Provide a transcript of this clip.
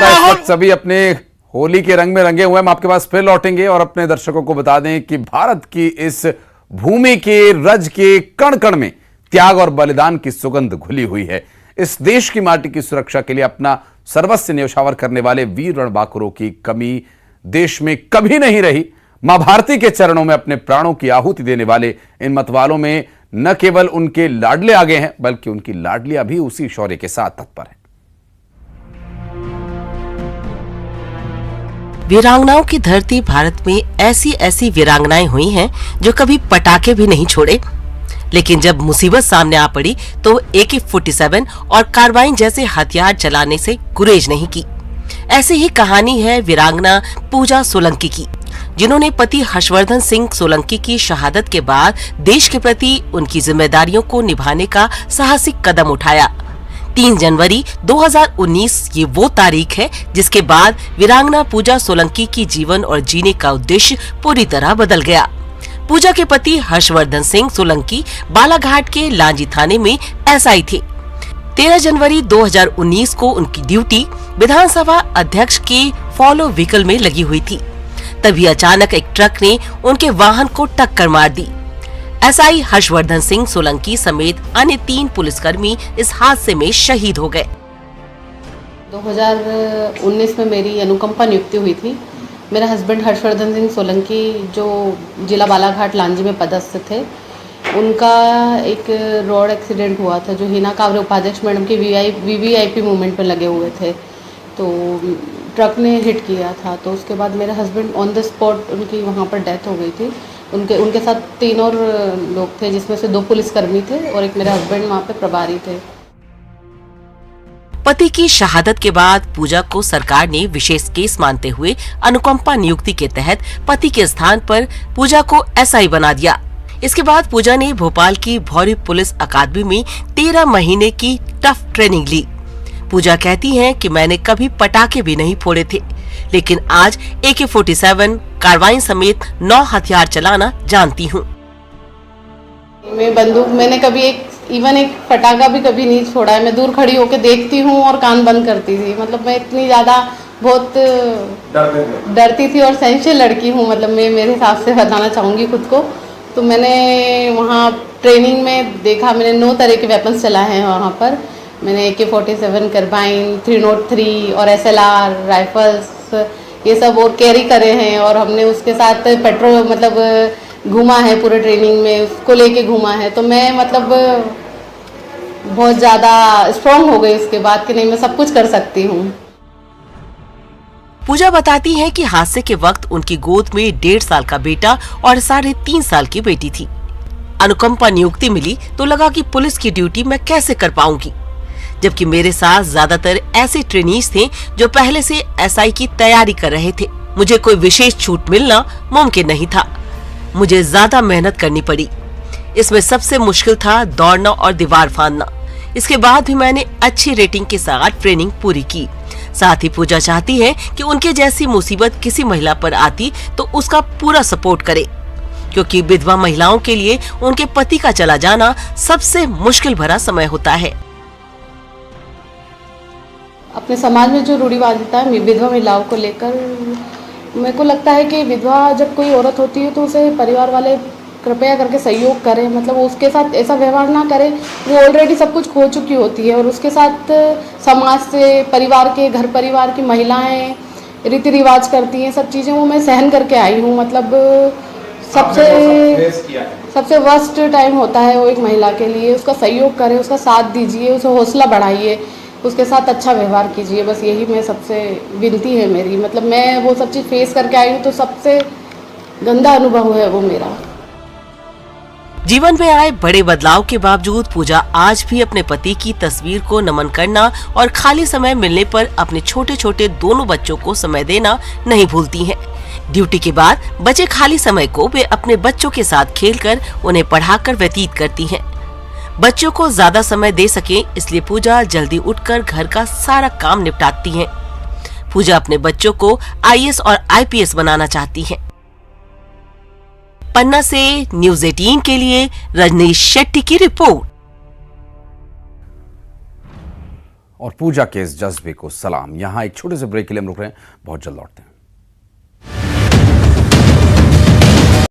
पता है इस वक्त सभी अपने होली के रंग में रंगे हुए। हम आपके पास फिर लौटेंगे और अपने दर्शकों को बता दें कि भारत की इस भूमि के रज के कण कण में त्याग और बलिदान की सुगंध घुली हुई है। इस देश की माटी की सुरक्षा के लिए अपना सर्वस्व न्यौछावर करने वाले वीर रणबांकुरों की कमी देश में कभी नहीं रही। मां भारती के चरणों में अपने प्राणों की आहुति देने वाले इन मतवालों में न केवल उनके लाडले आगे हैं, बल्कि उनकी लाडलियां भी उसी शौर्य के साथ तत्पर हैं। वीरांगनाओं की धरती भारत में ऐसी ऐसी वीरांगनाएं हुई हैं जो कभी पटाखे भी नहीं छोड़े, लेकिन जब मुसीबत सामने आ पड़ी तो AK-47 और कार्बाइन जैसे हथियार चलाने से गुरेज नहीं की। ऐसी ही कहानी है वीरांगना पूजा सोलंकी की, जिन्होंने पति हर्षवर्धन सिंह सोलंकी की शहादत के बाद देश के प्रति उनकी जिम्मेदारियों को निभाने का साहसिक कदम उठाया। 3 जनवरी 2019 ये वो तारीख है जिसके बाद वीरांगना पूजा सोलंकी की जीवन और जीने का उद्देश्य पूरी तरह बदल गया। पूजा के पति हर्षवर्धन सिंह सोलंकी बालाघाट के लांजी थाने में SI थे। 13 जनवरी 2019 को उनकी ड्यूटी विधानसभा अध्यक्ष के फॉलो व्हीकल में लगी हुई थी। तभी अचानक एक ट्रक ने उनके वाहन को टक्कर मार दी। SI हर्षवर्धन सिंह सोलंकी समेत अन्य 3 पुलिसकर्मी इस हादसे में शहीद हो गए। 2019 में मेरी अनुकंपा नियुक्ति हुई थी। मेरा हस्बैंड हर्षवर्धन सिंह सोलंकी जो जिला बालाघाट लांजी में पदस्थ थे, उनका एक रोड एक्सीडेंट हुआ था जो हिना कावरे उपाध्यक्ष मैडम की VVIP मूवमेंट में लगे हुए थे, तो ट्रक ने हिट किया था। तो उसके बाद मेरे हस्बैंड ऑन द स्पॉट उनकी वहाँ पर डेथ हो गई थी। उनके साथ 3 और लोग थे, जिसमें से 2 पुलिसकर्मी थे और एक मेरे हस्बैंड वहाँ पे प्रभारी थे। पति की शहादत के बाद पूजा को सरकार ने विशेष केस मानते हुए अनुकंपा नियुक्ति के तहत पति के स्थान पर पूजा को SI बना दिया। इसके बाद पूजा ने भोपाल की भौरी पुलिस अकादमी में 13 महीने की टफ ट्रेनिंग ली। पूजा कहती हैं कि मैंने कभी पटाखे भी नहीं फोड़े थे, लेकिन आज AK-47 कार्बाइन समेत 9 हथियार चलाना जानती हूँ। मैं बंदूक मैंने कभी एक पटाखा भी कभी नहीं छोड़ा है। मैं दूर खड़ी होकर देखती हूँ और कान बंद करती थी। मतलब मैं इतनी ज़्यादा बहुत डरती थी और सेंसिटिव लड़की हूँ। मतलब मैं मेरे हिसाब से बताना चाहूँगी खुद को। तो मैंने वहाँ ट्रेनिंग में देखा, मैंने 9 तरह के वेपन्स चलाए हैं वहाँ पर। मैंने AK-47 कार्बाइन 303 और SLR राइफल्स ये सब और कैरी करे हैं, और हमने उसके साथ पेट्रोल मतलब घूमा है पूरे ट्रेनिंग में, उसको लेके घूमा है। तो मैं मतलब बहुत ज़्यादा स्ट्रॉन्ग हो गई उसके बाद कि नहीं, मैं सब कुछ कर सकती हूँ। पूजा बताती है कि हादसे के वक्त उनकी गोद में 1.5 साल का बेटा और 3.5 साल की बेटी थी। अनुकंपा नियुक्ति मिली तो लगा कि पुलिस की ड्यूटी मैं कैसे कर पाऊंगी, जबकि मेरे साथ ज्यादातर ऐसे ट्रेनीज थे जो पहले से SI की तैयारी कर रहे थे। मुझे कोई विशेष छूट मिलना मुमकिन नहीं था। मुझे ज्यादा मेहनत करनी पड़ी। इसमें सबसे मुश्किल था दौड़ना और दीवार फांदना। इसके बाद भी मैंने अच्छी रेटिंग के साथ ट्रेनिंग पूरी की। साथ ही पूजा चाहती है कि उनके जैसी मुसीबत किसी महिला पर आती तो उसका पूरा सपोर्ट करे, क्योंकि विधवा महिलाओं के लिए उनके पति का चला जाना सबसे मुश्किल भरा समय होता है। अपने समाज में जो रूढ़िवादिता है विधवा महिलाओं को लेकर, मेरे को लगता है कि विधवा जब कोई औरत होती है तो उसे परिवार वाले कृपया करके सहयोग करें। मतलब वो उसके साथ ऐसा व्यवहार ना करें, वो ऑलरेडी सब कुछ खो चुकी होती है, और उसके साथ समाज से परिवार के घर परिवार की महिलाएं रीति रिवाज करती हैं, सब चीज़ें वो मैं सहन करके आई हूँ। मतलब सबसे वर्स्ट टाइम होता है वो एक महिला के लिए। उसका सहयोग करें, उसका साथ दीजिए, उसे हौसला बढ़ाइए, उसके साथ अच्छा व्यवहार कीजिए। बस यही मैं सबसे विनती है मेरी। मतलब मैं वो सब चीज़ फेस करके आई हूँ, तो सबसे गंदा अनुभव है वो मेरा। जीवन में आए बड़े बदलाव के बावजूद पूजा आज भी अपने पति की तस्वीर को नमन करना और खाली समय मिलने पर अपने छोटे छोटे दोनों बच्चों को समय देना नहीं भूलती हैं। ड्यूटी के बाद बचे खाली समय को वे अपने बच्चों के साथ खेलकर उन्हें पढ़ाकर व्यतीत करती हैं। बच्चों को ज्यादा समय दे सके इसलिए पूजा जल्दी उठकर घर का सारा काम निपटाती हैं। पूजा अपने बच्चों को IAS और IPS बनाना चाहती हैं। पन्ना से न्यूज़ 18 के लिए रजनीश शेट्टी की रिपोर्ट। और पूजा के इस जज्बे को सलाम। यहाँ एक छोटे से ब्रेक के लिए हम रुक रहे हैं, बहुत जल्द लौटते हैं।